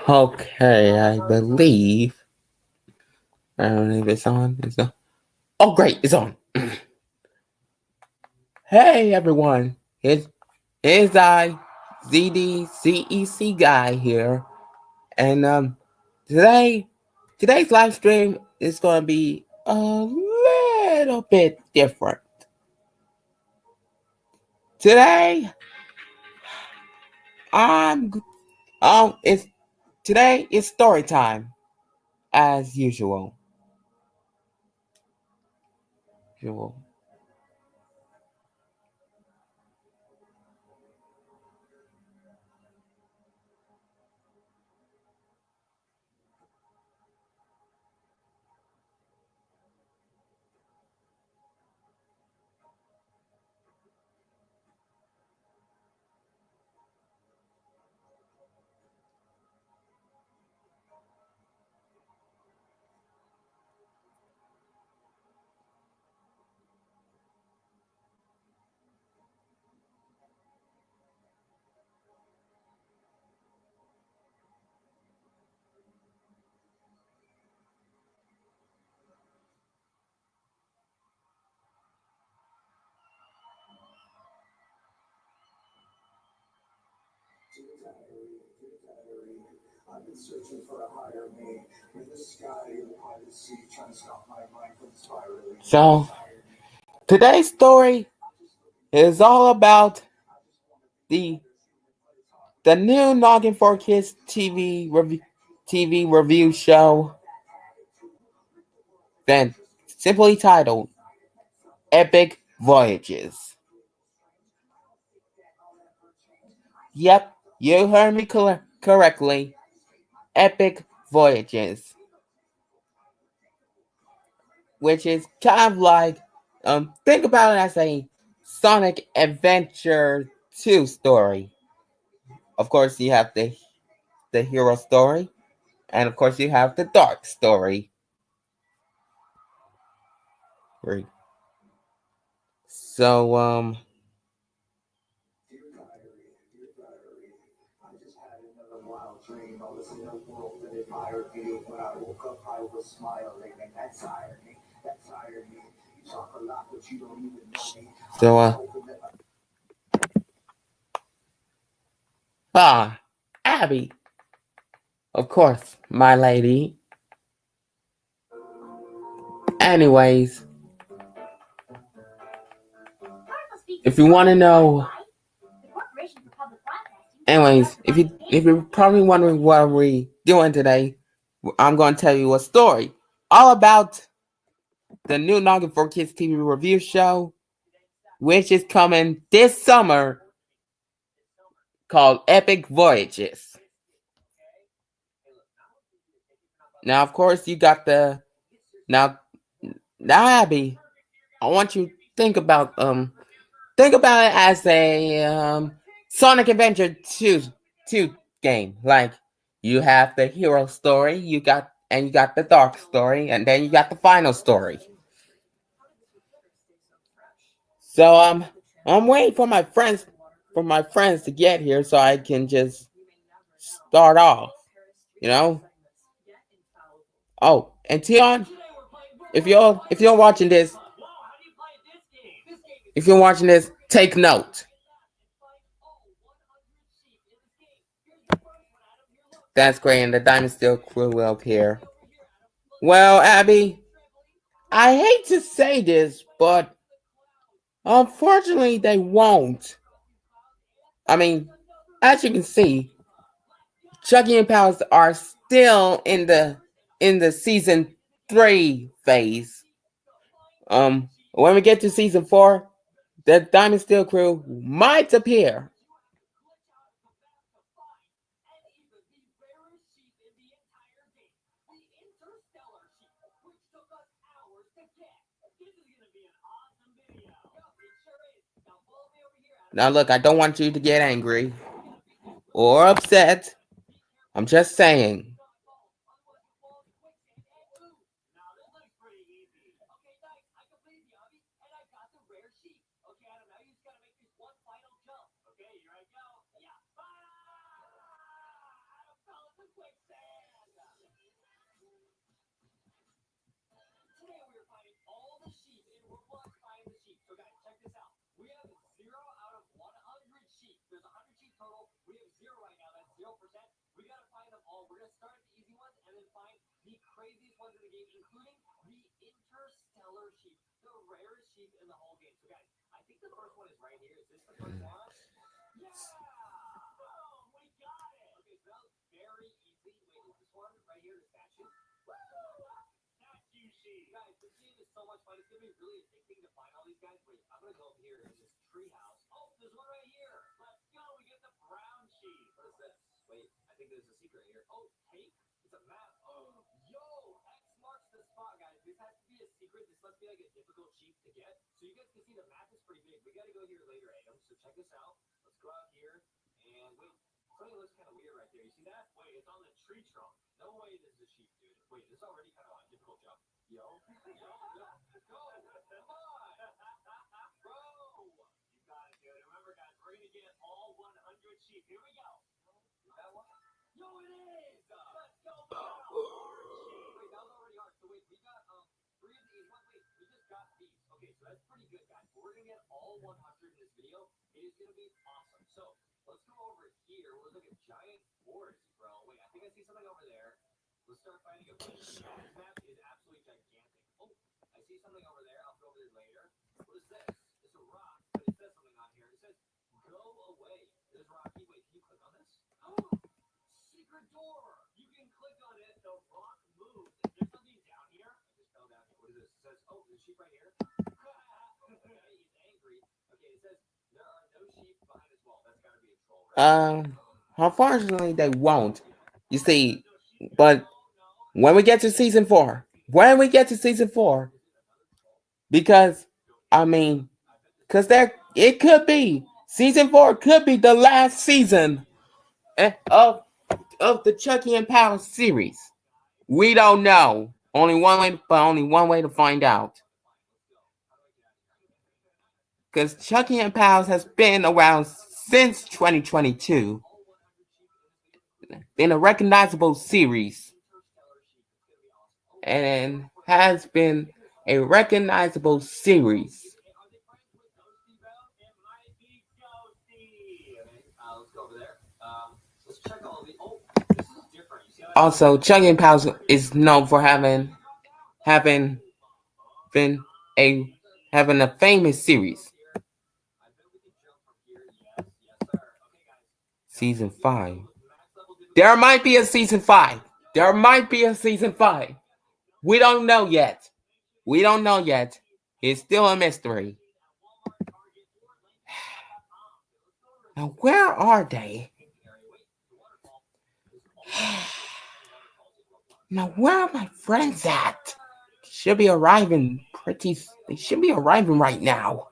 Okay, I believe. I don't know if it's on. It's on. Oh, great, it's on. Hey, everyone. It's I, ZDCEC guy here. And today, today's live stream is going to be a little bit different. Today, I'm it's today is story time as usual. Usual. So today's story is all about the the new Noggin4kids TV review show, then simply titled Epic Voyages. Yep, you heard me correctly. Epic Voyages, which is kind of like, think about it as a Sonic Adventure 2 story. Of course, you have the hero story, and of course, you have the dark story. So, so, Abby, of course, my lady. Anyways, if you want to know, if you're probably wondering what we're doing today, I'm going to tell you a story all about the new Noggin4kids TV review show, which is coming this summer, called Epic Voyages. Now, of course, you got the now Abby. I want you to think about it as a Sonic Adventure 2 game. Like, you have the hero story, you got the dark story, and then you got the final story. So I'm waiting for my friends to get here so I can just start off. You know? Oh, and Tion, if you're watching this, take note. That's great, and the Diamond Steel crew will appear. Well, Abby, I hate to say this, but unfortunately they won't. I mean, as you can see, Chucky and Pals are still in the season 3 phase. When we get to season 4, the Diamond Steel crew might appear. Now look, I don't want you to get angry or upset. I'm just saying. Unfortunately, they won't. You see, but when we get to season 4, because I mean, because it could be season 4 could be the last season of the Chucky and Pal series. We don't know. Only one way to find out. Because Chucky and Pals has been around since 2022. Been a recognizable series. And has been a recognizable series. Also, Chucky and Pals is known for having been having a famous series. Season 5. There might be a season 5. We don't know yet. It's still a mystery. Now, where are they? Now, where are my friends at? They should be arriving right now.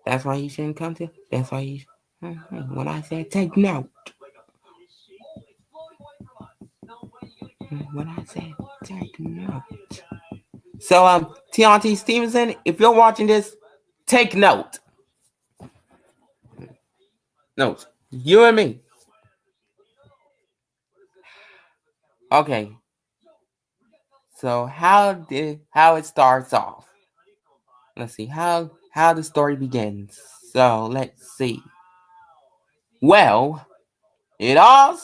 That's why you shouldn't come to. That's why you. When I said take note. When I said take note. So, Tianti Stevenson, if you're watching this, take note. Note. You and me. Okay. So how it starts off? Let's see how the story begins. So let's see. Well, it all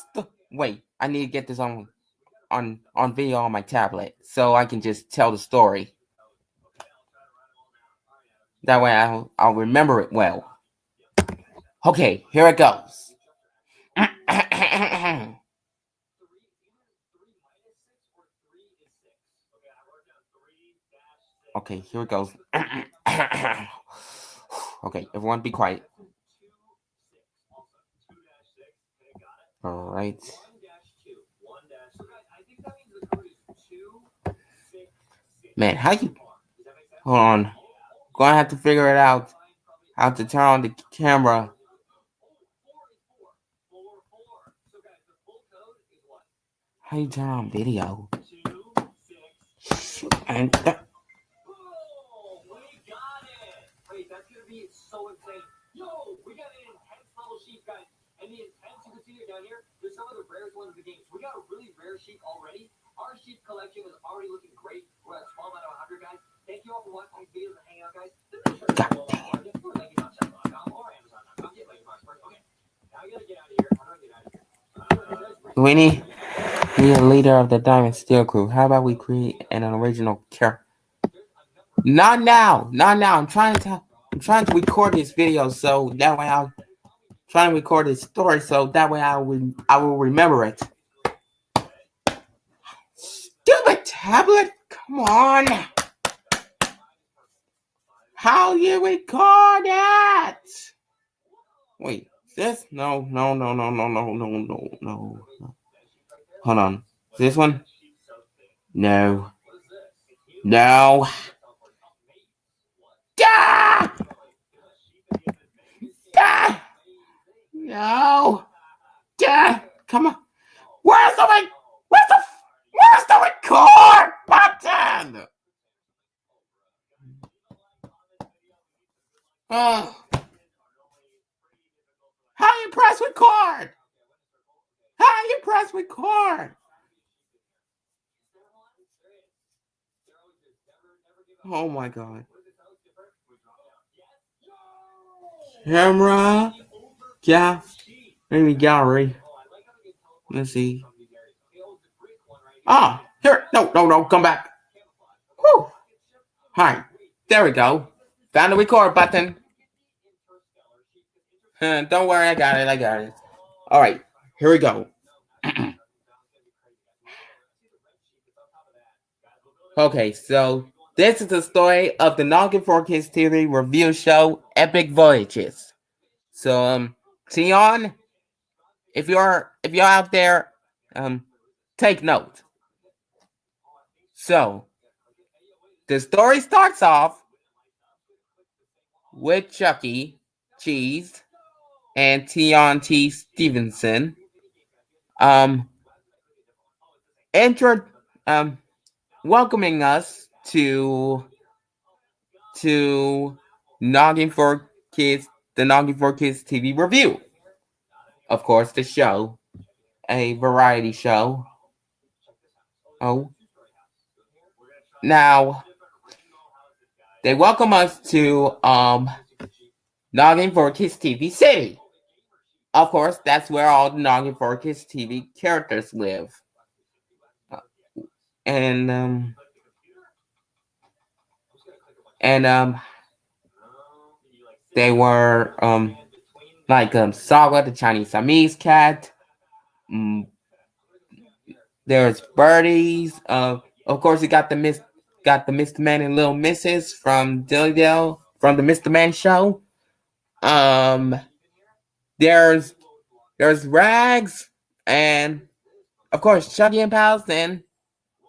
wait. I need to get this on video on my tablet so I can just tell the story. That way I'll remember it well. Okay, here it goes. Okay, here it goes. Okay, everyone be quiet. All right. Man, how you... Hold on. Gonna have to figure it out. How to turn on the camera. How you turn on video? And God dang it. We need a leader of the Diamond Steel crew. How about we create an original character? Not now. Not now. I'm trying to record this video so that way I'll try to record this story so that way I will remember it. Stupid tablet! Come on! How you record that? Wait, this? No. Hold on. This one? No. No. Ah! Ah! No. Ah! Come on. Where's the record button? Oh. How you press record? How you press record? Oh my god. Camera. Yeah. Maybe gallery. Let's see. Ah, here. No. Come back. Whew. Hi. There we go. Found the record button. Don't worry, I got it. All right. Here we go. Okay, so this is the story of the Noggin4kids TV review show, Epic Voyages. So, Tion, if you're out there, take note. So, the story starts off with Chucky Cheese and Tion T. Stevenson, welcoming us to Noggin4kids, the Noggin4kids TV review. Of course, the show, a variety show. Oh, now they welcome us to Noggin4kids TV City. Of course, that's where all the Noggin4kids TV characters live. And they were like Saga, the Chinese Siamese cat. There's birdies. Of course, you got the Mr. Man and Little Misses from Dillydale from the Mr. Man show. There's Rags and of course Chucky and Pals and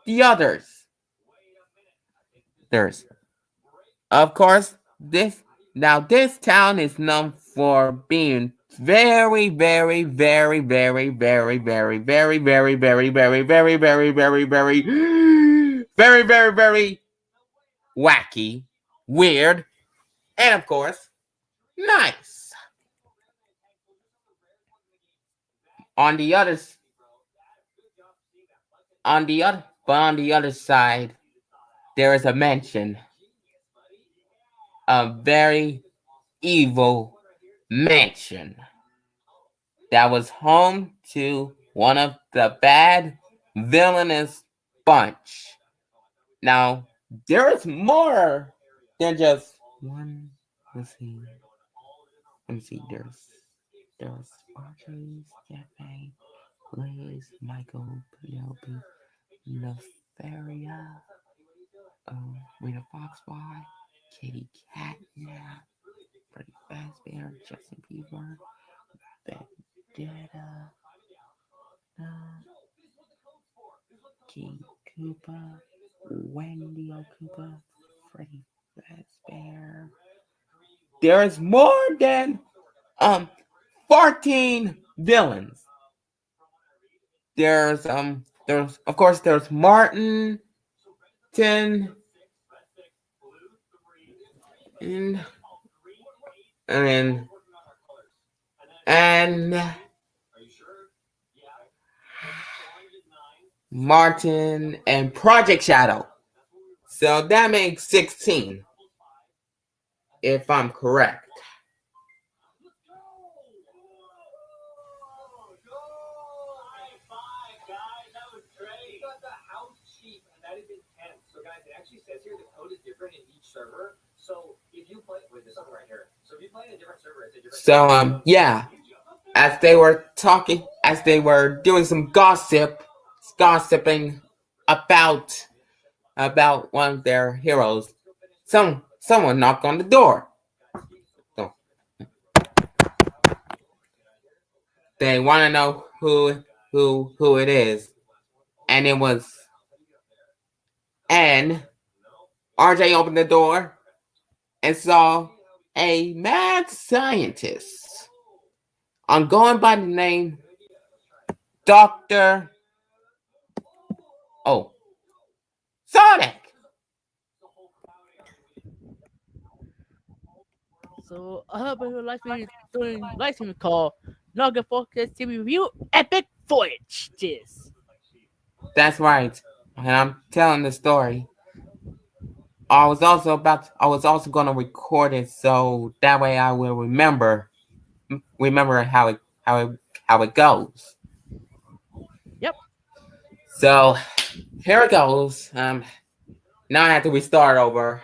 the others. There's of course this town is known for being very wacky, weird, and of course nice. On the other side, there is a mansion, a very evil mansion that was home to one of the bad villainous bunch. Now, there is more than just one. Let's see. There's Audrey, Stephanie, Liz, Michael, Penelope, Nefaria, Rita Foxby, Katie Catnap, Freddie Fazbear, Justin Bieber, Vendetta, King Koopa, Wendy O'Koopa, Freddie Fazbear. There's more than 14 villains. There's of course there's Martin, and Martin and Project Shadow. So that makes 16. if I'm correct. So yeah, as they were talking, as they were doing some gossiping about one of their heroes, someone knocked on the door. So they want to know who it is, and it was. And RJ opened the door and saw a mad scientist. I'm going by the name Doctor. Oh, Sonic. So I hope you like me doing live stream called Noggin4kids TV Review Epic Voyages. That's right. And I'm telling the story. I was also gonna record it so that way I will remember how it goes. Yep. So here it goes. Now I have to restart over.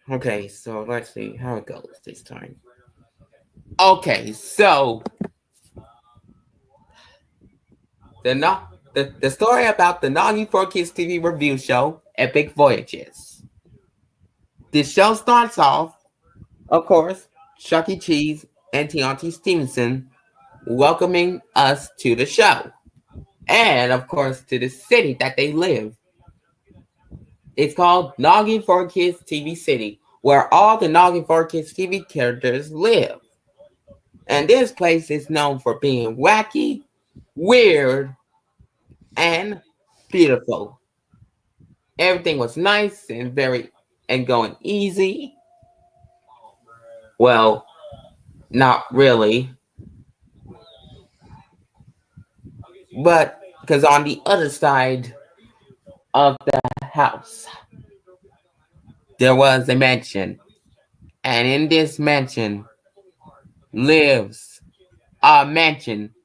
Okay, so let's see how it goes this time. Okay, so the story about the Noggin4kids TV review show, Epic Voyages. This show starts off, of course, Chuck E. Cheese and Tianti Stevenson welcoming us to the show. And of course to the city that they live. It's called Noggin4kids TV City, where all the Noggin4kids TV characters live. And this place is known for being wacky, weird, and beautiful. Everything was nice and going easy. Well, not really. But because on the other side of the house, there was a mansion. And in this mansion lives a mansion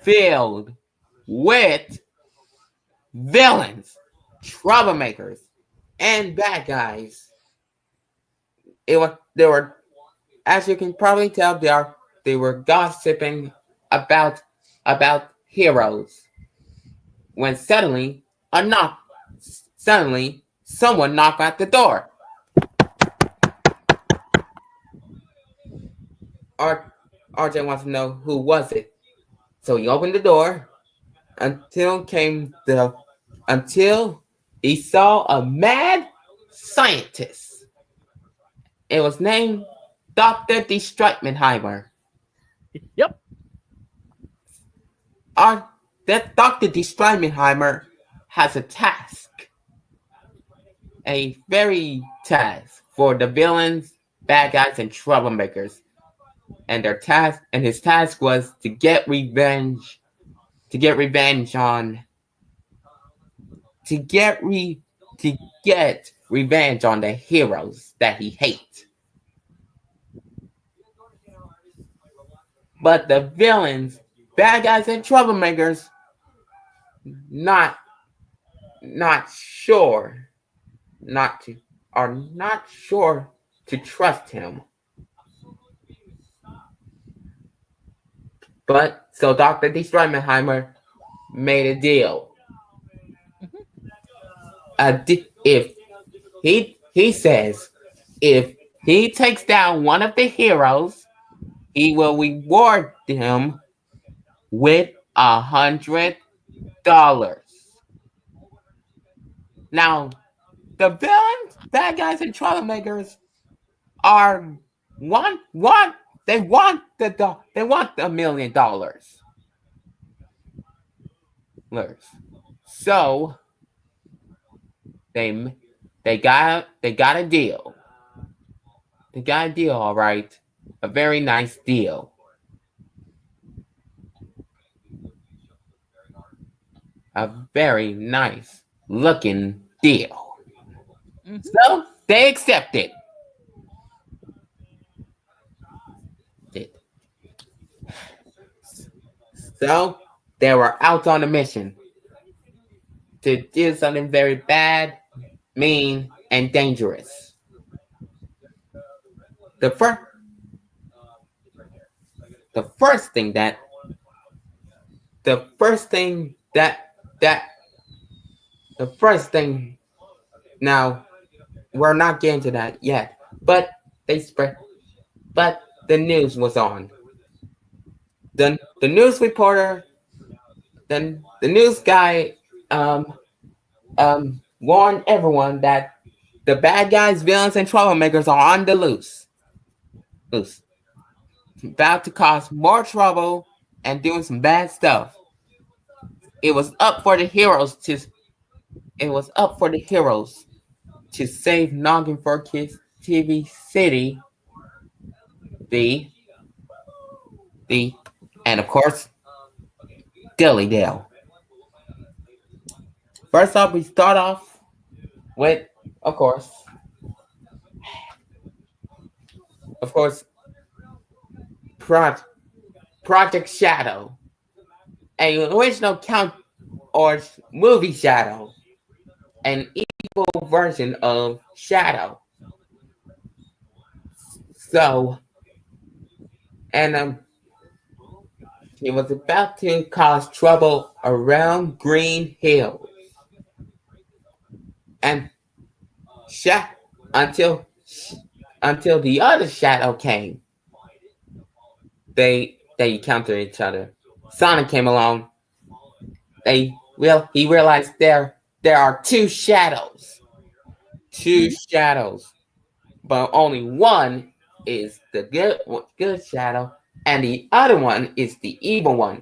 filled with villains, troublemakers, and bad guys. They were, as you can probably tell, they were gossiping about about heroes. When suddenly someone knocked at the door. RJ wants to know who was it. So he opened the door until came the until he saw a mad scientist. It was named Dr. Streitmanheimer. Yep. That Dr. Streitmanheimer has a very task for the villains, bad guys, and troublemakers. And his task was to get revenge on to get re to get revenge on the heroes that he hates. But the villains, bad guys, and troublemakers, not sure are not sure to trust him. But so Dr. Streitmanheimer made a deal. If he says if he takes down one of the heroes, he will reward him with $100. Now, the villains, bad guys, and troublemakers are want they want $1 million. So they got a deal. They got a deal, all right. A very nice deal. A very nice looking deal. Mm-hmm. So they accepted it. So they were out on a mission to do something very bad, mean, and dangerous. The first, the first thing that, the first thing that, the first thing. Now we're not getting to that yet, but they spread. But the news was on. The news reporter, then the news guy, warned everyone that the bad guys, villains, and troublemakers are on the loose, about to cause more trouble and doing some bad stuff. It was up for the heroes to. It was up for the heroes to save Noggin4kids TV City, the the, and of course Dillydale. First off, we start off with, of course, of course, Pro- Project Shadow, an original count or movie Shadow, an evil version of Shadow. So, and he was about to cause trouble around Green Hill, and sha- until until the other Shadow came, they encountered each other. Sonic came along. He realized there are two Mm-hmm. shadows, but only one is the good shadow, and the other one is the evil one.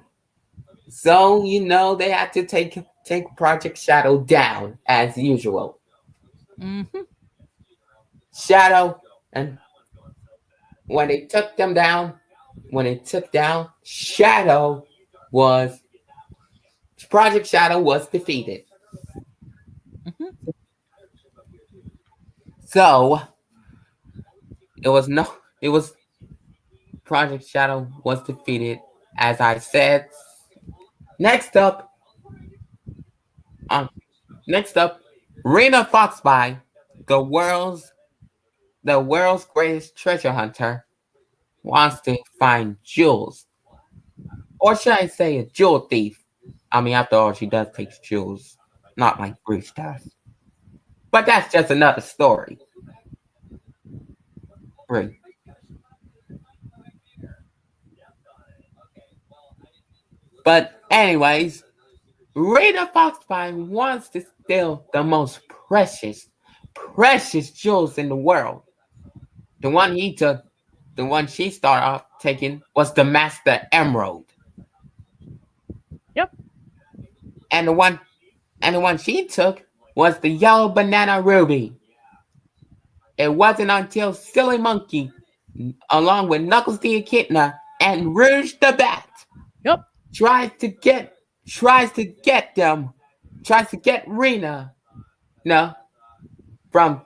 So they had to take Project Shadow down as usual. Mm-hmm. Shadow, and when they took them down, Shadow was Project Shadow was defeated. Mm-hmm. So it was no, it was Project Shadow was defeated, as I said. Next up, um, next up, Rena Foxby, the world's the world's greatest treasure hunter, wants to find jewels, or should I say, a jewel thief? I mean, after all, she does take jewels, not like Bruce does. But that's just another story. Right. But anyways, Rena Foxby wants to steal the most precious jewels in the world. The one he took, the one she started off taking was the Master Emerald, Yep. and the one she took was the Yellow Banana Ruby. It wasn't until Silly Monkey, along with Knuckles the Echidna and Rouge the Bat, Yep. tries to get tries to get them tries to get Rena, no, from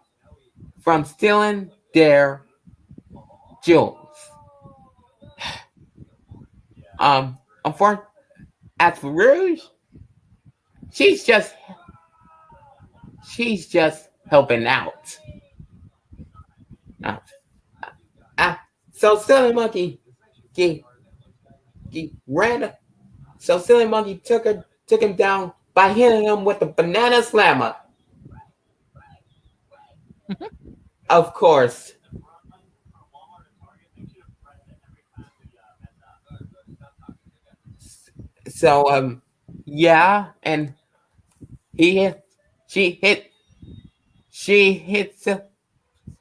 stealing their jewels. Um, for as for Rouge, she's just helping out. Uh, uh, so Silly Monkey he, he ran. So Silly Monkey took him down by hitting him with the banana slammer. Mm-hmm. Of course. So yeah, and he hit, she hit, she hits,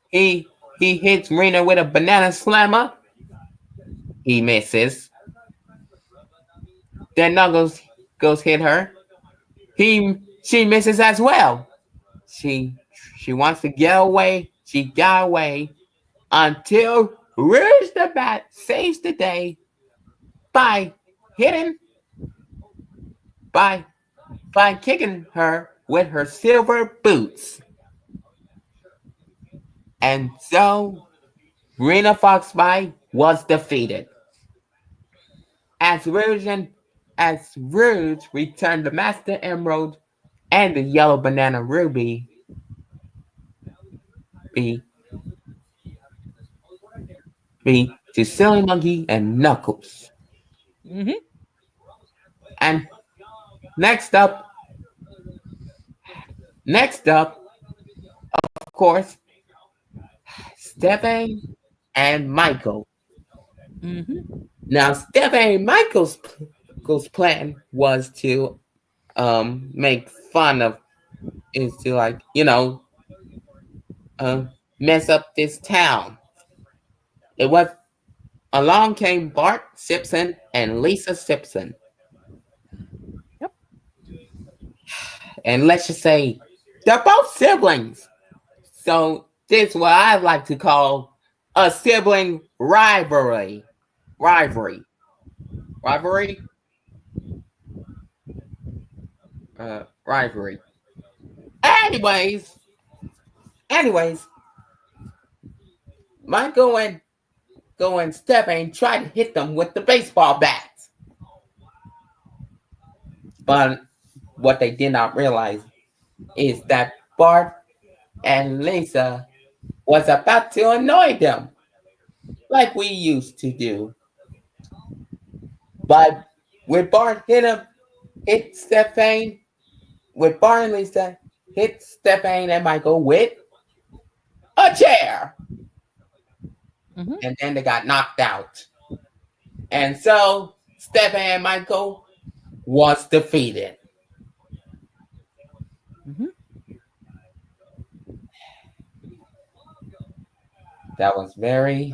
he he hits Rena with a banana slammer. He misses. Then Knuckles goes hit her. She misses as well. She she wants to get away. She got away until Rouge the Bat saves the day by hitting by kicking her with her silver boots. And so Rena Foxby was defeated. As Rouge returned the Master Emerald and the Yellow Banana Ruby be, to Silly Monkey and Knuckles. Mm-hmm. And next up, next up, of course, Stephanie and Michael. Mm-hmm. Now, Stephanie and Michael's plan was to make fun of, is to, like, uh, mess up this town. It was Along came Bart Simpson and Lisa Simpson. Yep. And let's just say they're both siblings. So this is what I like to call a sibling rivalry. Rivalry. Rivalry? Rivalry. Anyways, anyways, Michael and Go and Stephen tried to hit them with the baseball bats. But what they did not realize is that Bart and Lisa was about to annoy them, like we used to do. But with Bart hit Stephen, with Bart and Lisa hit Stephen and Michael with a chair, Mm-hmm. and then they got knocked out. And so Stephen and Michael was defeated. Mm-hmm. That was very.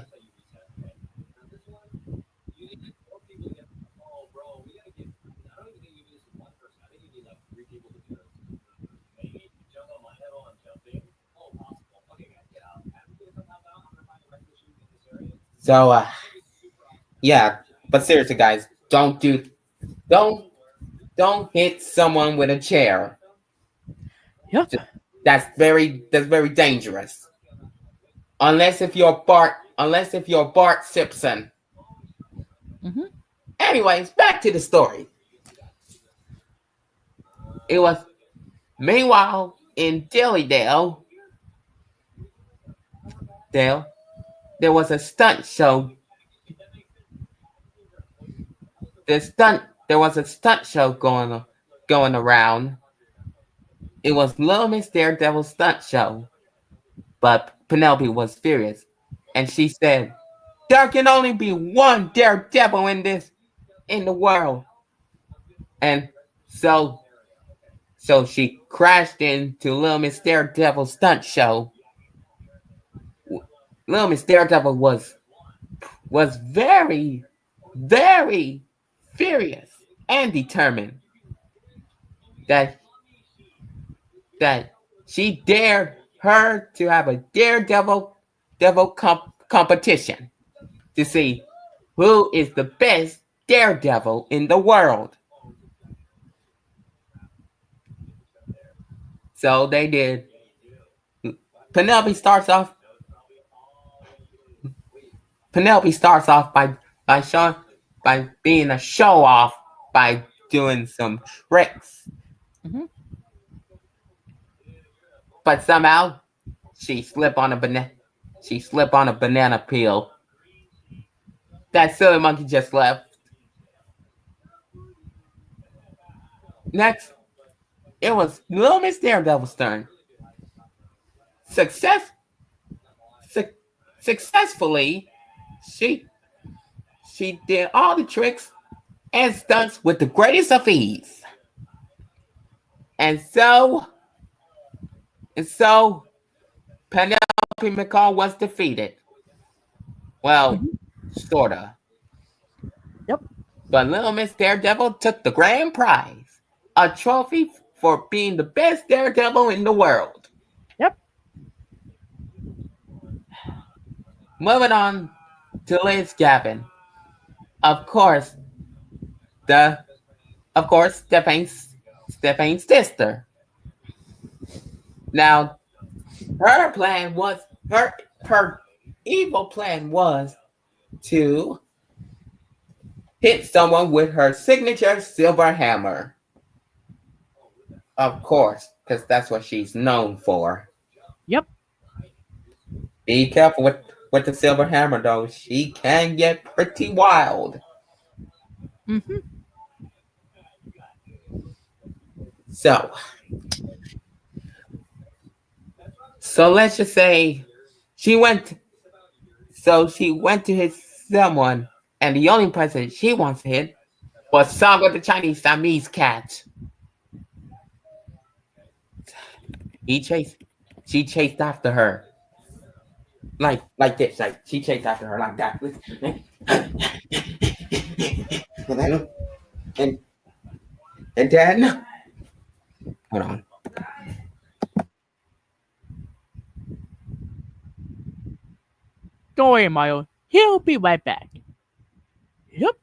So yeah, but seriously, guys, don't don't hit someone with a chair. Yep. That's very dangerous. Unless if you're Bart Simpson. Mm-hmm. Anyways, back to the story. It was Meanwhile in Dale, there was a stunt show. There was a stunt show going around. It was Little Miss Daredevil's stunt show. But Penelope was furious, and she said, "There can only be one Daredevil in the world." And so she crashed into Little Miss Daredevil's stunt show. Little Miss Daredevil was very, very furious and determined that that she dared her to have a Daredevil competition to see who is the best daredevil in the world. So they did. Penelope starts off. Penelope starts off by showing by being a show off by doing some tricks, Mm-hmm. but somehow she slipped on a banana. She slipped on a banana peel. That silly monkey just left. Next, it was Little Miss Daredevil's turn. Success, su- successfully, she she did all the tricks and stunts with the greatest of ease. And so Penelope McCall was defeated. Well, Mm-hmm. sorta. Yep. But Little Miss Daredevil took the grand prize, a trophy for being the best daredevil in the world. Yep. Moving on to Liz Gavin. Of course, the Stephane's sister. Now, her plan her her evil plan was to hit someone with her signature silver hammer. Of course, because that's what she's known for. Yep. Be careful with the silver hammer, though. She can get pretty wild. Mm-hmm. So, so let's just say she went. So she went to hit someone, and the only person she wants to hit was Saga the Chinese Siamese cat. He chased. She chased after her like this. Like she chased after her like that. And and then hold on. Don't worry, Mario. He'll be right back. Yep.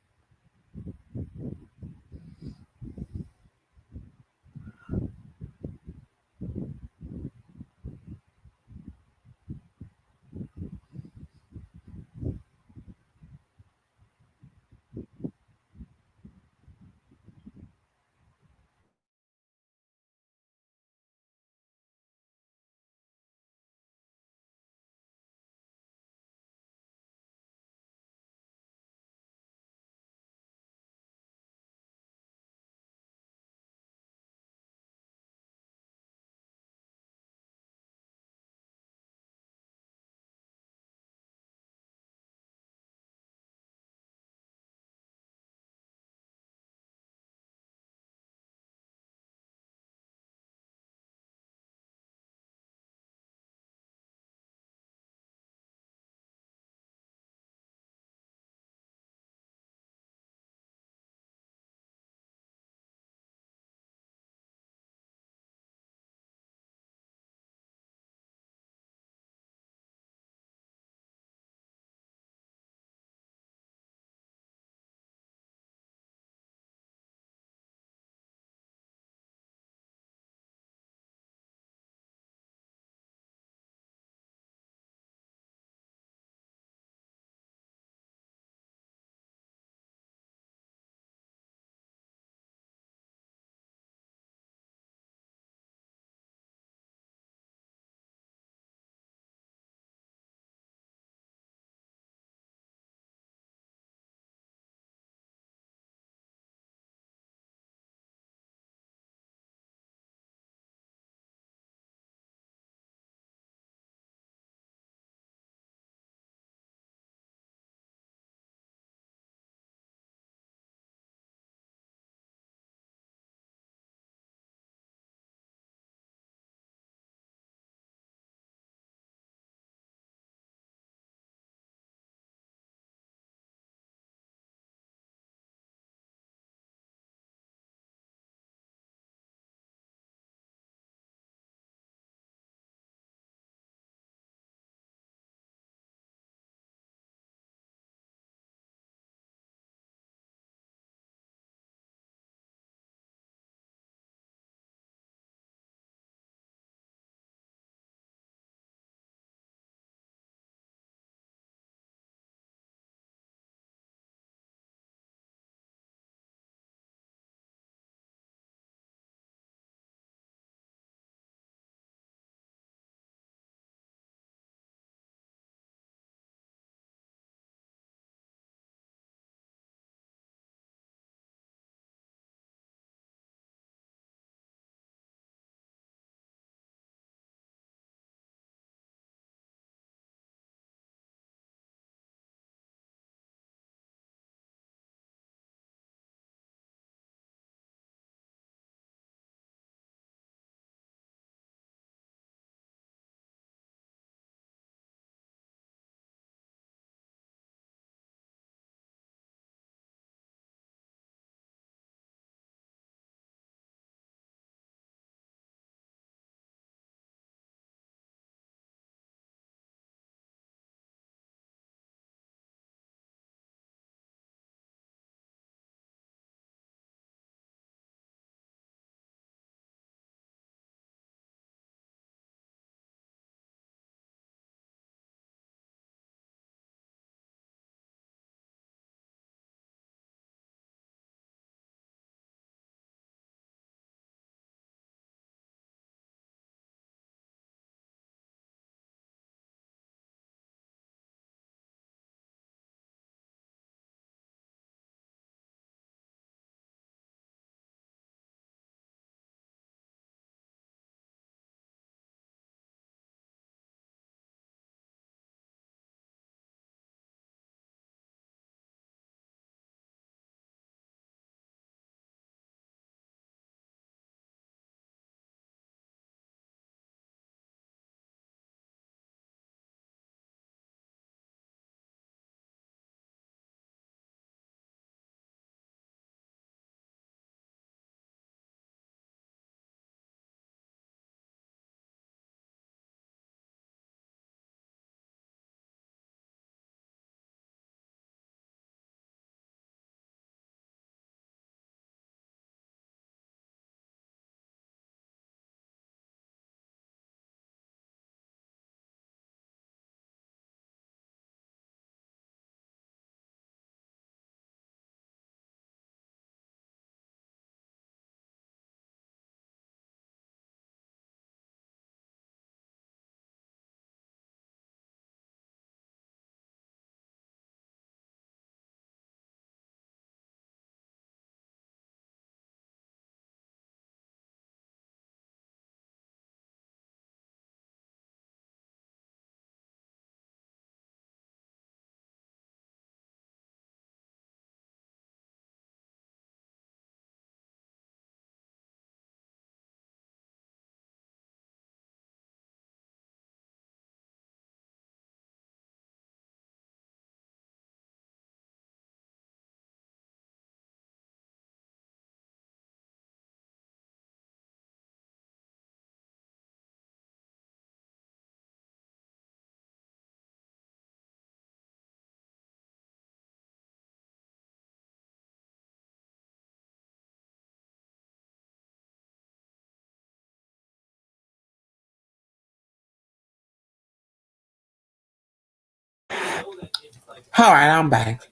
All right, I'm back.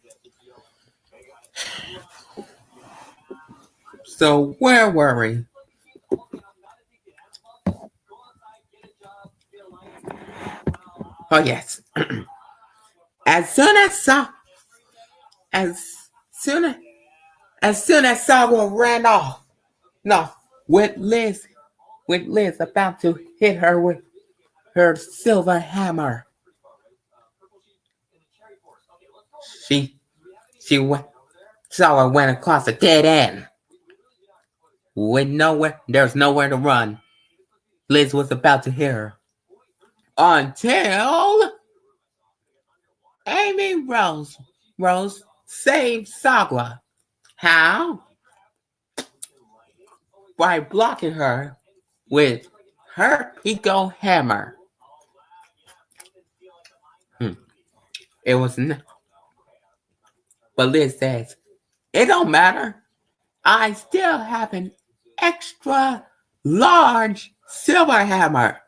So where were we? Oh yes. As soon as Sa- as soon as Saga ran off, no, with Liz, about to hit her with her silver hammer, she she went. Saga went across a dead end with nowhere. There's nowhere to run. Liz was about to hit her until Amy Rose saved Saga. How? By blocking her with her Pico hammer. Hmm. It was, but Liz says it don't matter. I still have an extra large silver hammer.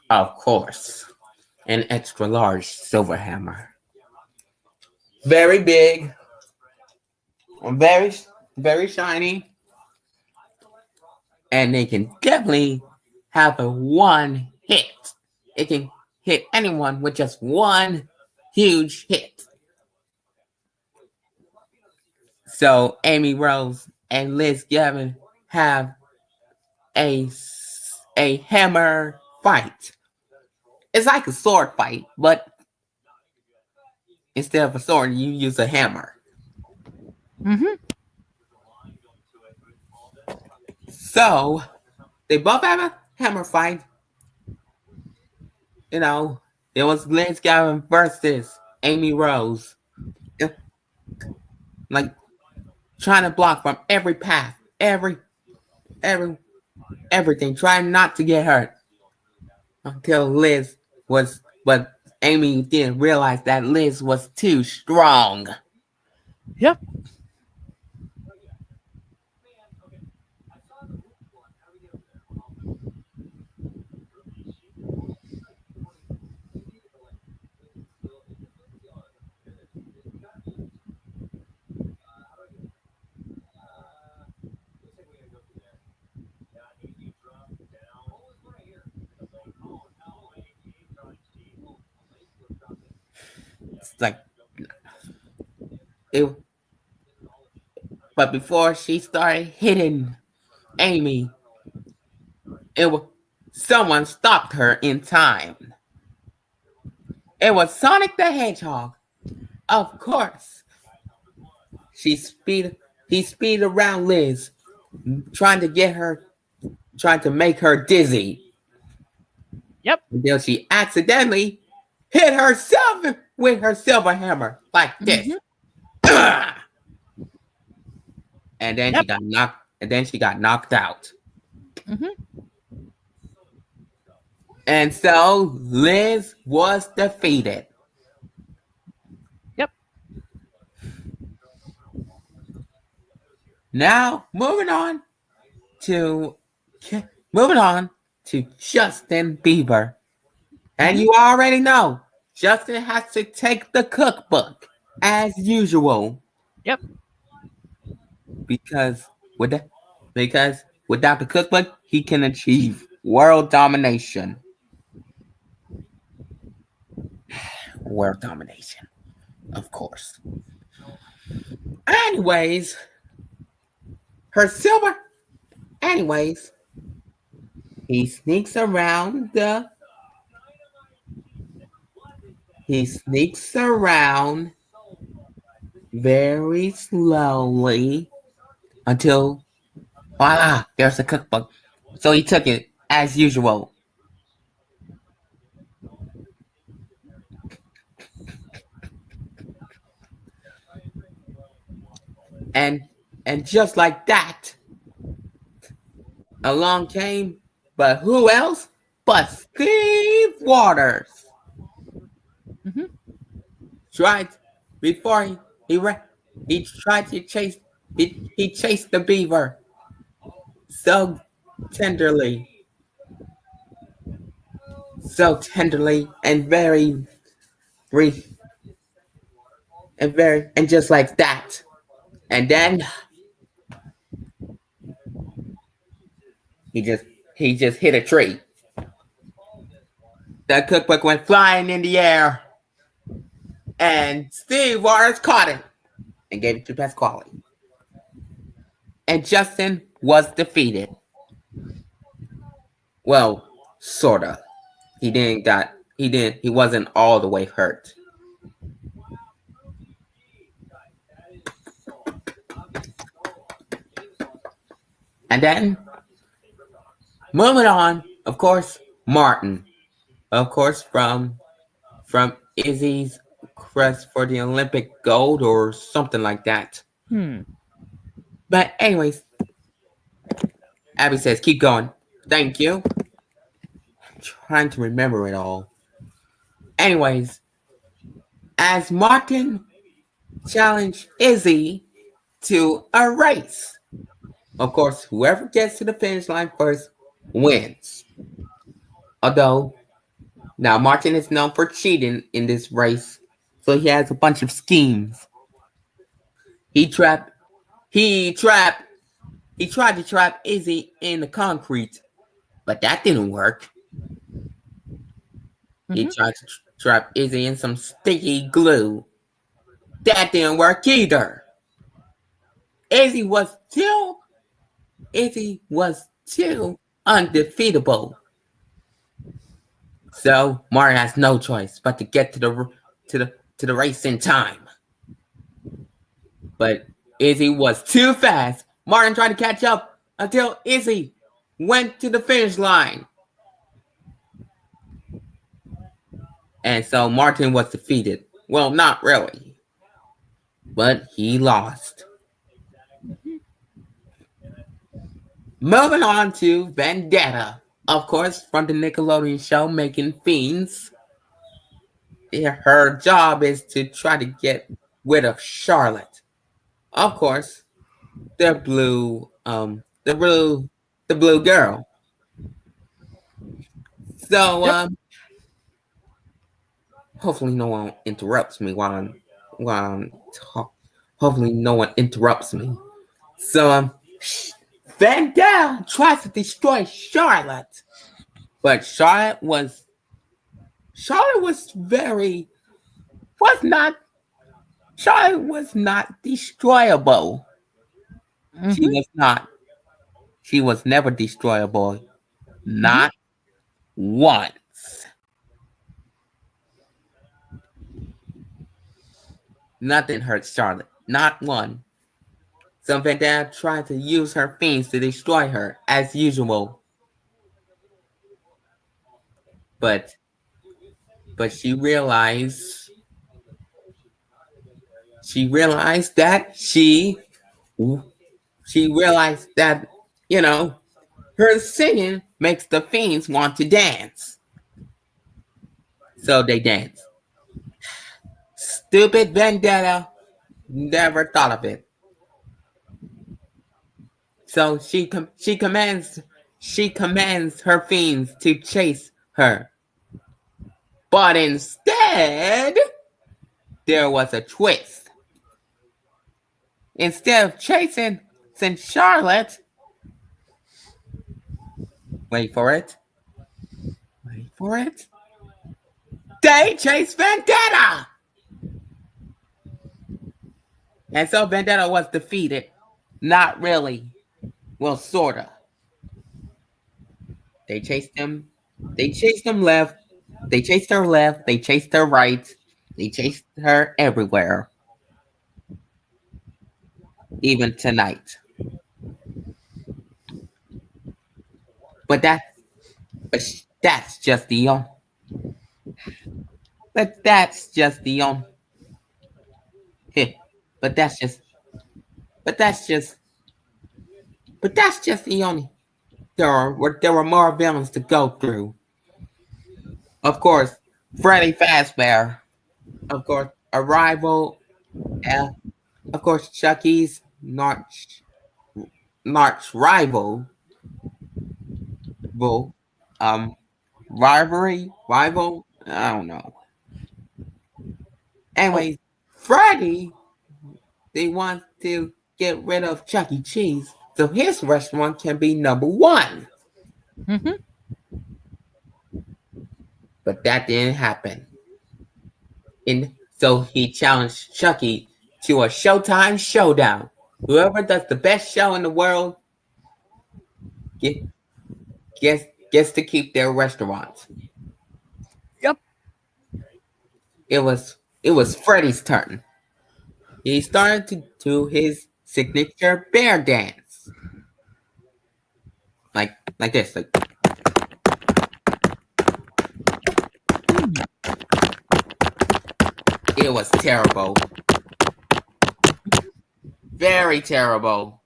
Of course, an extra large silver hammer. Very big, very very shiny, and they can definitely have a one hit. It can hit anyone with just one huge hit. So Amy Rose and Liz Gavin have a hammer fight. It's like a sword fight, but instead of a sword, you use a hammer. Mm-hmm. So they both have a hammer fight. You know, it was Liz Gavin versus Amy Rose. Like trying to block from every path, every everything, trying not to get hurt. Until Liz was, but Amy didn't realize that Liz was too strong. Yep. It's like it, but before she started hitting Amy, it was someone stopped her in time. It was Sonic the Hedgehog. Of course, she speed he speed around Liz, trying to get her, trying to make her dizzy. Yep. Until she accidentally hit herself with her silver hammer like this. Mm-hmm. And then she Yep. got knocked. And then she got knocked out. Mm-hmm. And so Liz was defeated. Yep. Now to moving on to Justin Bieber. And Mm-hmm. you already know Justin has to take the cookbook as usual Yep. because with the, because without the cookbook he can achieve world domination. World domination, of course. Anyways, her silver. Anyways, he sneaks around the. He sneaks around very slowly until voila, there's a cookbook. So he took it as usual, and just like that, along came, but who else? But Steve Waters Mm-hmm. tried before he he tried to chase he chased the beaver so tenderly. so tenderly and very brief and just like that. And then he just he just hit a tree. The cookbook went flying in the air, and Steve Waters caught it and gave it to Pasquale. And Justin was defeated. Well, sorta. He wasn't all the way hurt. And then moving on, of course, Martin. Of course, from Izzy's quest for the Olympic gold or something like that. Hmm. But anyways, Abby says, keep going. Thank you. I'm trying to remember it all. Anyways, as Martin challenged Izzy to a race. Of course, whoever gets to the finish line first wins. Although, now Martin is known for cheating in this race, so he has a bunch of schemes. He trapped, he trapped, he tried to trap Izzy in the concrete, but that didn't work. He Mm-hmm. tried to trap Izzy in some sticky glue. That didn't work either. Izzy was still Izzy was too undefeatable. So Mario has no choice but to get to the race in time. But Izzy was too fast. Martin tried to catch up until Izzy went to the finish line. And so Martin was defeated. Well, not really. But he lost. Moving on to Vendetta. Of course, from the Nickelodeon show Making Fiends. Her job is to try to get rid of Charlotte. Of course, the blue girl. So Yep. hopefully no one interrupts me while I'm talk. Hopefully no one interrupts me. So Vandal tries to destroy Charlotte, but Charlotte was not Charlotte was not destroyable. She Mm-hmm. was not. She was never destroyable. Mm-hmm. Not once. Nothing hurt Charlotte. Not one. So Vandal tried to use her fiends to destroy her, as usual. But but she realized that she realized that, you know, her singing makes the fiends want to dance. So they dance. Stupid Vendetta never thought of it. So she commands her fiends to chase her. But instead, there was a twist. Instead of chasing St. Charlotte, wait for it, wait for it, they chased Vendetta! And so Vendetta was defeated. Not really. Well, sorta. They chased him. They chased him left. They chased her left. They chased her right. They chased her everywhere. Even tonight. But that but that's just the but that's just the but that's just but that's just but that's just the only there were more villains to go through. Of course, Freddy Fazbear. Of course, Arrival. Uh, of course, Chucky's March rival. Bull. Um. rival. I don't know. Oh. Anyways, Friday they want to get rid of Chuck E. Cheese so his restaurant can be number one. Mm-hmm. But that didn't happen. And so he challenged Chucky to a Showtime showdown. Whoever does the best show in the world get, gets gets to keep their restaurant. Yep. It was Freddy's turn. He started to do his signature bear dance. Like this. Like Mm. it was terrible. Very terrible.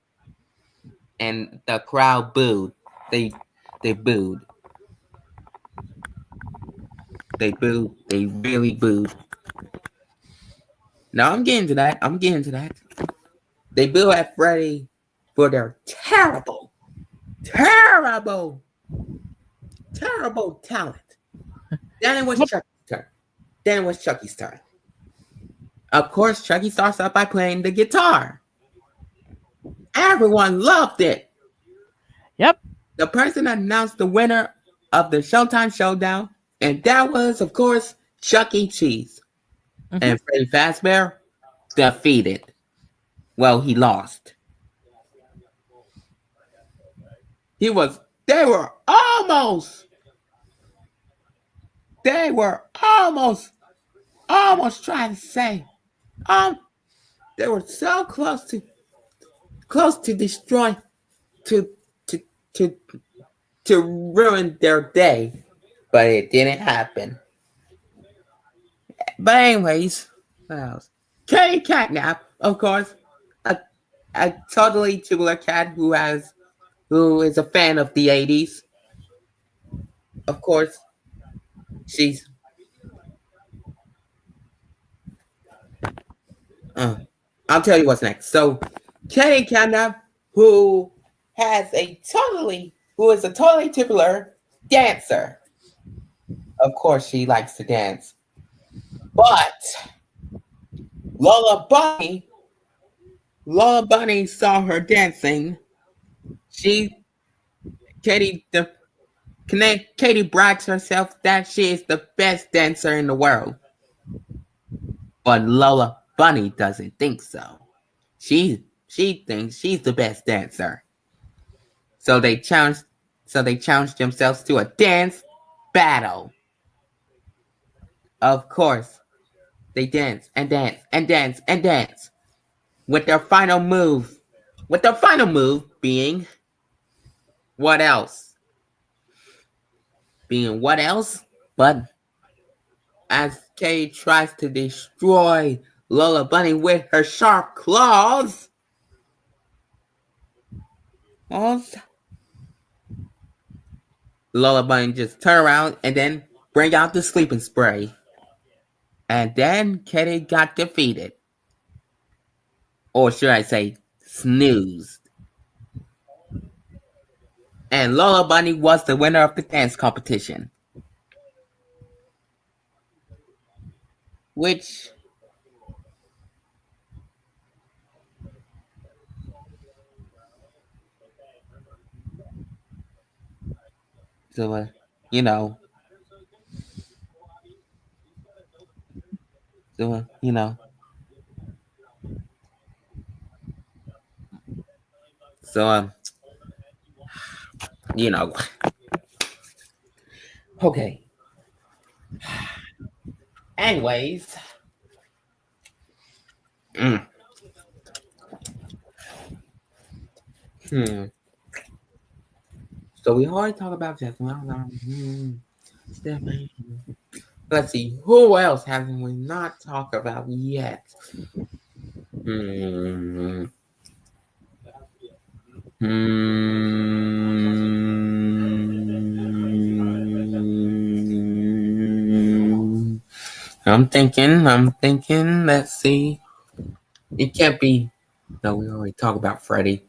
And the crowd booed. They they booed. They booed. They really booed. Now I'm getting to that. I'm getting to that. They boo at Freddy for their terrible, terrible talent. Then it was Yep. Chucky's turn. Then it was Chucky's turn. Of course, Chucky starts out by playing the guitar. Everyone loved it. Yep. The person announced the winner of the Showtime Showdown, and that was, of course, Chuck E. Cheese. Mm-hmm. And Freddy Fazbear defeated. Well, he lost. He was. They were almost. They were almost trying to say. Um, they were so close to destroy, to to to to ruin their day, but it didn't happen. But anyways, what else? Kitty Catnap, of course, a a totally tubular cat who is a fan of the '80s. Of course, she's. Uh, I'll tell you what's next. So, Kitty Catnap, who is a totally tubular dancer. Of course, she likes to dance, but Lola Bunny, Lola Bunny saw her dancing. She, Katie, the Katie brags herself that she is the best dancer in the world, but Lola Bunny doesn't think so. She thinks she's the best dancer. So they challenged, so they challenged themselves to a dance battle. Of course, they dance and dance and dance and dance with their final move. With their final move being what else? Being what else? But as Kay tries to destroy Lola Bunny with her sharp claws, Lola Bunny just turn around and then bring out the sleeping spray. And then Kitty got defeated. Or should I say, snoozed. And Lola Bunny was the winner of the dance competition. Which, so, you know, so, you know, so, you know, okay. Anyways, mm, hmm. So we already talked about Jasmine. Stephanie. Let's see, who else haven't we not talked about yet? Hmm. Hmm. I'm thinking. Let's see. It can't be. No, we already talked about Freddy.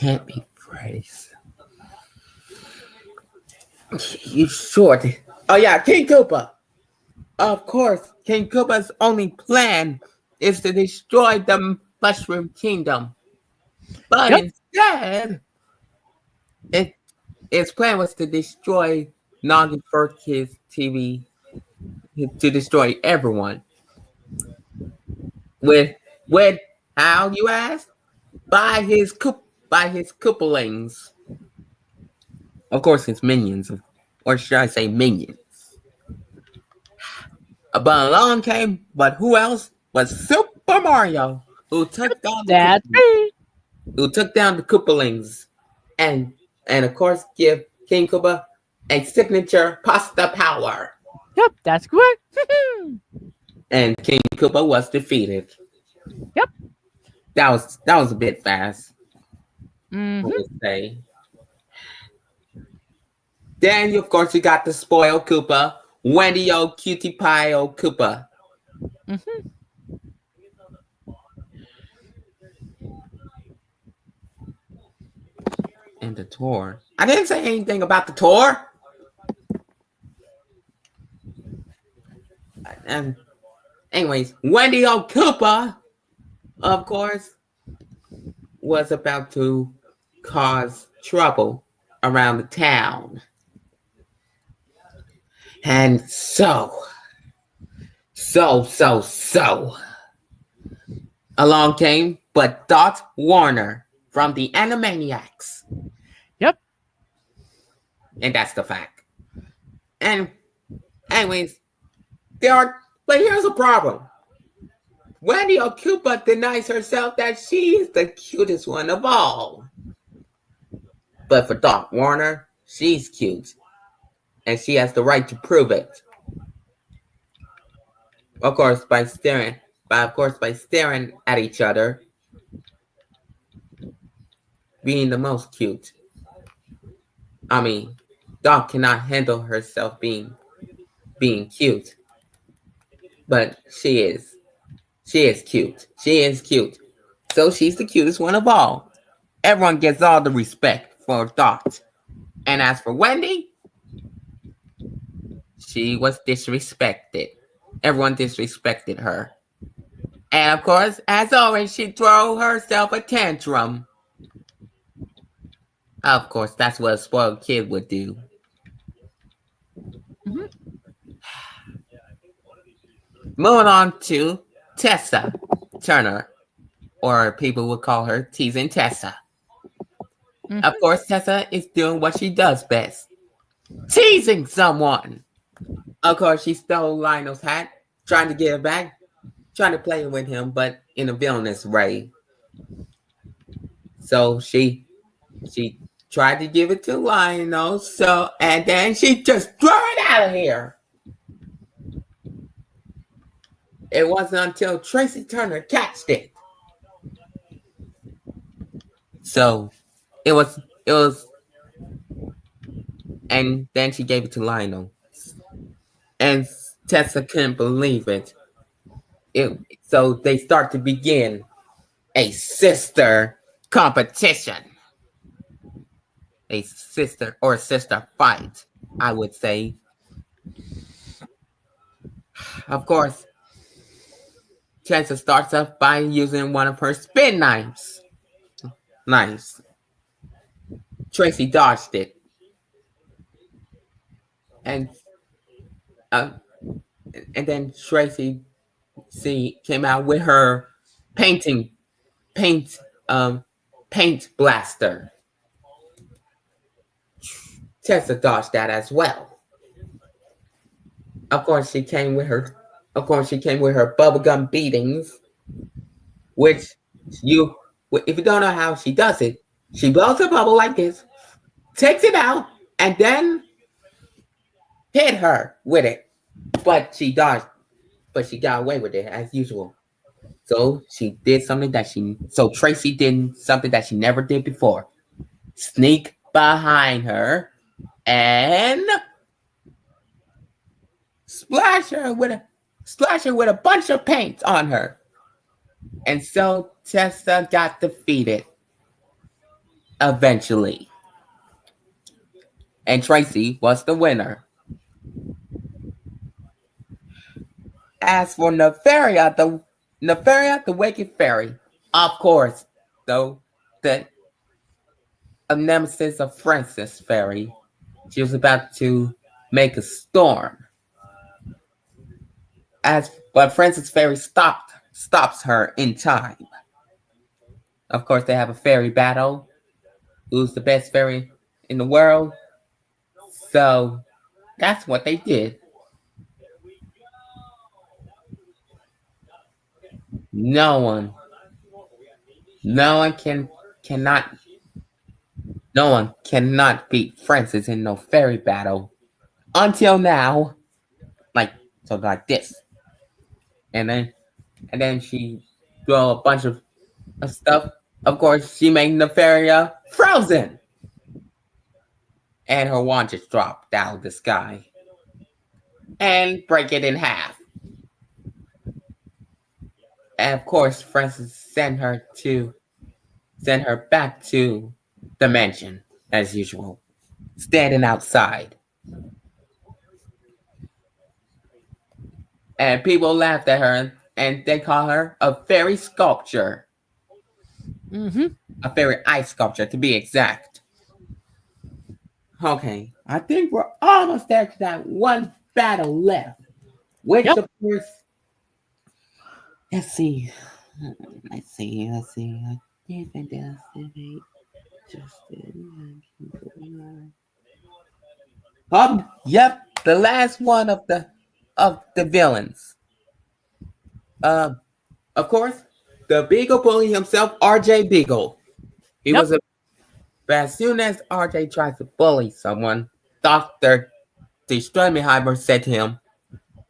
can't be phrased. You short. Oh yeah, King Koopa. Of course, King Koopa's only plan is to destroy the Mushroom Kingdom. But Yep, instead, it, its plan was to destroy Noggin4kids TV, to destroy everyone. With with how, you ask? By his Koopalings. Of course, his minions, or should I say minions? But along came, but who else? Was Super Mario, who took down the that's Koopalings, me. and of course give King Koopa a signature pasta power. Yep, that's correct. And King Koopa was defeated. Yep. That was a bit fast, I Mm-hmm. would say. Then of course you got the spoiled Koopa, Wendy O Cutie Pie O Koopa. Mm-hmm. And the tour. I didn't say anything about the tour. And anyways, Wendy O Koopa, of course, was about to cause trouble around the town. And so, along came but Dot Warner from the Animaniacs. Yep. And that's the fact. And anyways, but here's a problem. Wendy Okupa denies herself that she is the cutest one of all. But for Doc Warner, she's cute. And she has the right to prove it. Of course, by staring at each other, being the most cute. I mean, Doc cannot handle herself being cute. But she is. She is cute. She is cute. So she's the cutest one of all. Everyone gets all the respect for Dot. And as for Wendy, she was disrespected. Everyone disrespected her. And of course, as always, she threw herself a tantrum. Of course, that's what a spoiled kid would do. Mm-hmm. Moving on to Tessa Turner, or people would call her Teasing Tessa. Mm-hmm. Of course, Tessa is doing what she does best. Teasing someone. Of course, she stole Lionel's hat, trying to get it back, trying to play with him, but in a villainous way. So she tried to give it to Lionel, and then she just threw it out of here. It wasn't until Tracy Turner catched it. So it was, and then she gave it to Lionel. And Tessa couldn't believe it. So they start to begin a sister competition. A sister fight, I would say. Of course, Tessa starts off by using one of her spin knives. Tracy dodged it. And uh, then Tracy came out with her paint paint blaster. Tessa dodged that as well. Of course, she came with her bubblegum beatings, which if you don't know how she does it, she blows a bubble like this, takes it out, and then hit her with it. But she dodged, but she got away with it as usual. So Tracy did something that she never did before. Sneak behind her and splash her with a bunch of paint on her. And so Tessa got defeated. eventually. And Tracy was the winner. As for Nefaria the Wicked Fairy, of course, though, the a nemesis of Francis Fairy, she was about to make a storm. But Francis Fairy stops her in time. Of course, they have a fairy battle. Who's the best fairy in the world? So that's what they did. No one, no one cannot, no one cannot beat Francis in no fairy battle until now. Like so, like this, and then she throw a bunch of stuff. Of course, she made Nefaria frozen, and her wand just dropped down the sky and break it in half. And of course, Francis sent her back to the mansion as usual, standing outside. And people laughed at her and they call her a fairy sculpture. Mm-hmm. A fairy ice sculpture to be exact. Okay, I think we're almost there to that one battle left. Which Yep. of course, let's see. Let's see. Yep, the last one of the villains. Uh, of course, the Beagle Bully himself, R.J. Beagle. He Yep. was a. But as soon as R.J. tries to bully someone, Doctor Strömheimer said to him,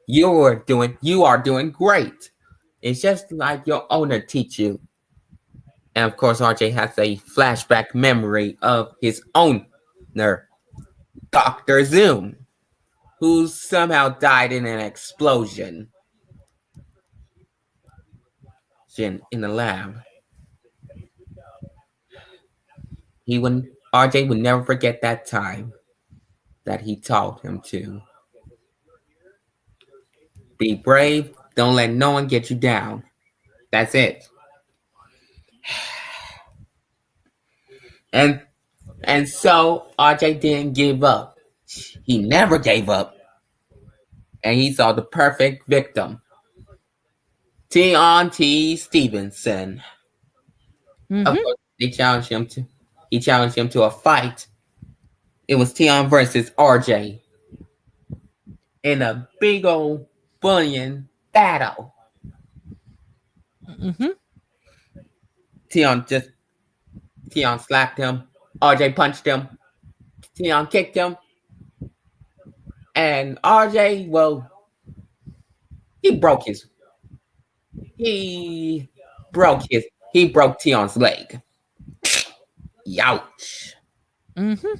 You are doing great. It's just like your owner teach you." And of course, R.J. has a flashback memory of his owner, Doctor Zoom, who somehow died in an explosion in the lab. RJ would never forget that time that he taught him to be brave. Don't let no one get you down. That's it. And so RJ didn't give up. He never gave up. And he saw the perfect victim. T. Stevenson. Of Mm-hmm. course, he challenged him to a fight. It was Tion versus RJ in a big old bullion battle. Mm-hmm. Tion just Tion slapped him. RJ punched him. Tion kicked him. And RJ, well, he broke his he he broke Tion's leg. Youch. Mm-hmm.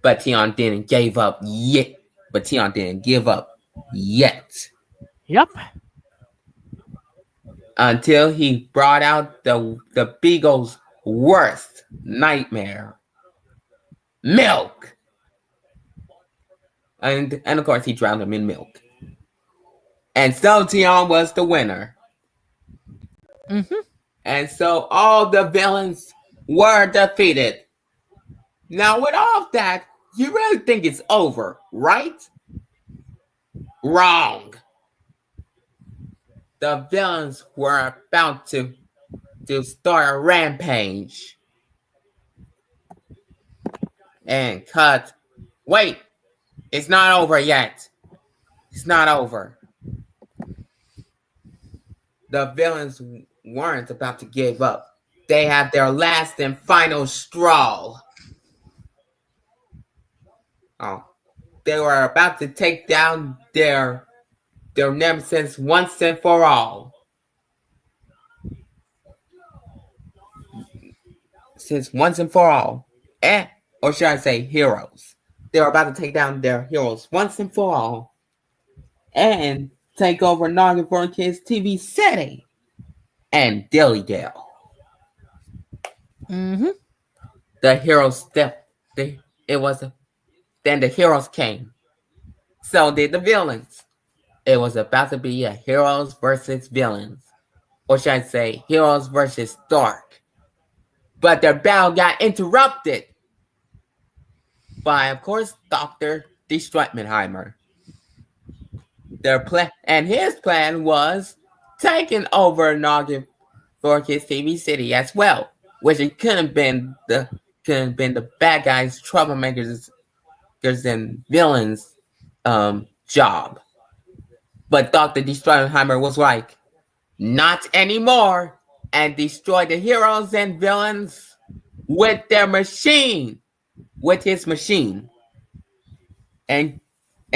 But Tion didn't give up yet. But Tion didn't give up yet. Yep. Until he brought out the Beagle's worst nightmare. Milk. And of course he drowned him in milk. And so Tion was the winner. Mm-hmm. And so all the villains were defeated. Now with all of that, you really think it's over, right? Wrong. The villains were about to start a rampage. And cut. Wait, it's not over yet. It's not over. The villains weren't about to give up. They had their last and final straw. Oh, they were about to take down their nemesis once and for all. Since once and for all. Or should I say heroes. They were about to take down their heroes once and for all. And take over Noggin4kids TV City and Dillydale. Mm-hmm. the heroes stepped. It was then the heroes came. So did the villains. It was about to be a heroes versus villains, or should I say, heroes versus dark. But their battle got interrupted by, of course, Doctor Destroymenheimer. Their plan and his plan was taking over Noggin for his TV city as well, which it couldn't have been the bad guys, troublemakers, and villains job. But Dr. Destroymenheimer was like, not anymore, and destroyed the heroes and villains with their machine, with his machine. And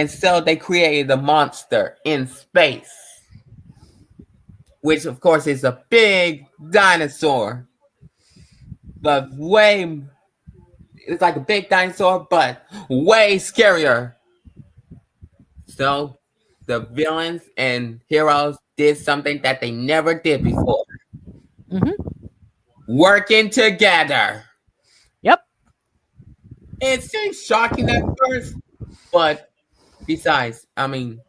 so they created a monster in space, which of course is a big dinosaur, but way it's like a big dinosaur, but way scarier. So the villains and heroes did something that they never did before. Mm-hmm. Working together. Yep. It seems shocking at first, but besides, I mean,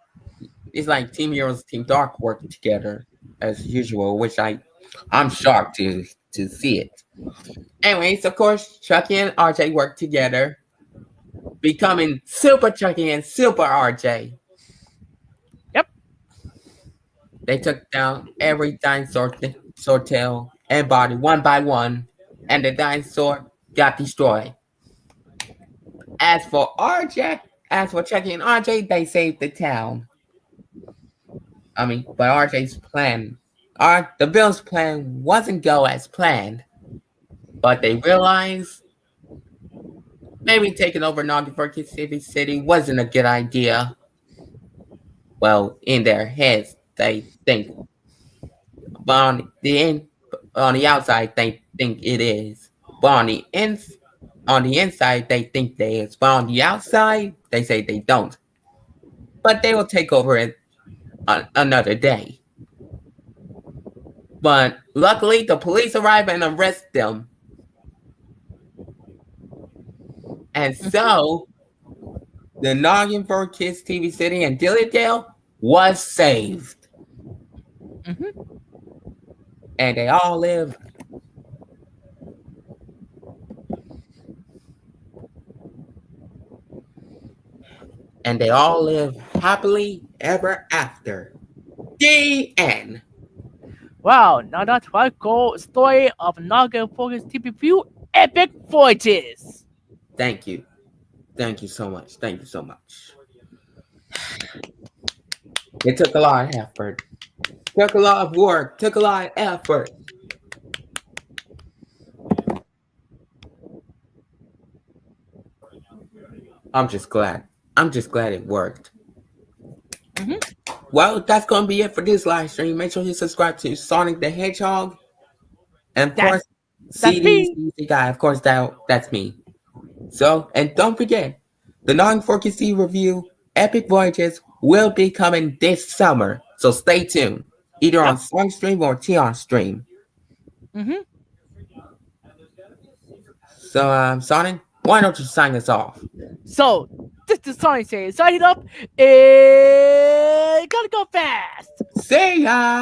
it's like Team Heroes, Team Dark working together as usual, which I'm shocked to see it. Anyways, of course, Chucky and RJ work together, becoming Super Chucky and Super RJ. Yep. They took down every dinosaur tail and body one by one, and the dinosaur got destroyed. As for Chucky and RJ, they saved the town. I mean, but RJ's plan, the villain's plan wasn't go as planned, but they realized maybe taking over Noggin4kids City wasn't a good idea. Well, in their heads, they think, but on the outside, they think it is. But on the inside, they think they is. But on the outside, they say they don't. But they will take over it another day. But luckily, the police arrive and arrest them. And so, the Noggin4kids TV City in Dillydale was saved. Mm-hmm. And they all live. And they all live happily ever after. The end. Wow, now that's what I call story of Noggin4kids TV Revue Epic Voyages. Thank you. Thank you so much. Thank you so much. It took a lot of effort. Took a lot of work. Took a lot of effort. I'm just glad. I'm just glad it worked. Mm-hmm. Well, that's going to be it for this live stream. Make sure you subscribe to Sonic the Hedgehog. And of course, That's me. CDC guy. Of course, that's me. So, and don't forget, the Noggin4kids Revue Epic Voyages will be coming this summer. So stay tuned. Either on Sonic Stream or Tion Stream. Mm-hmm. So, Sonic, why don't you sign us off? So, this is Sonic saying, sign it up and gotta go fast. See ya!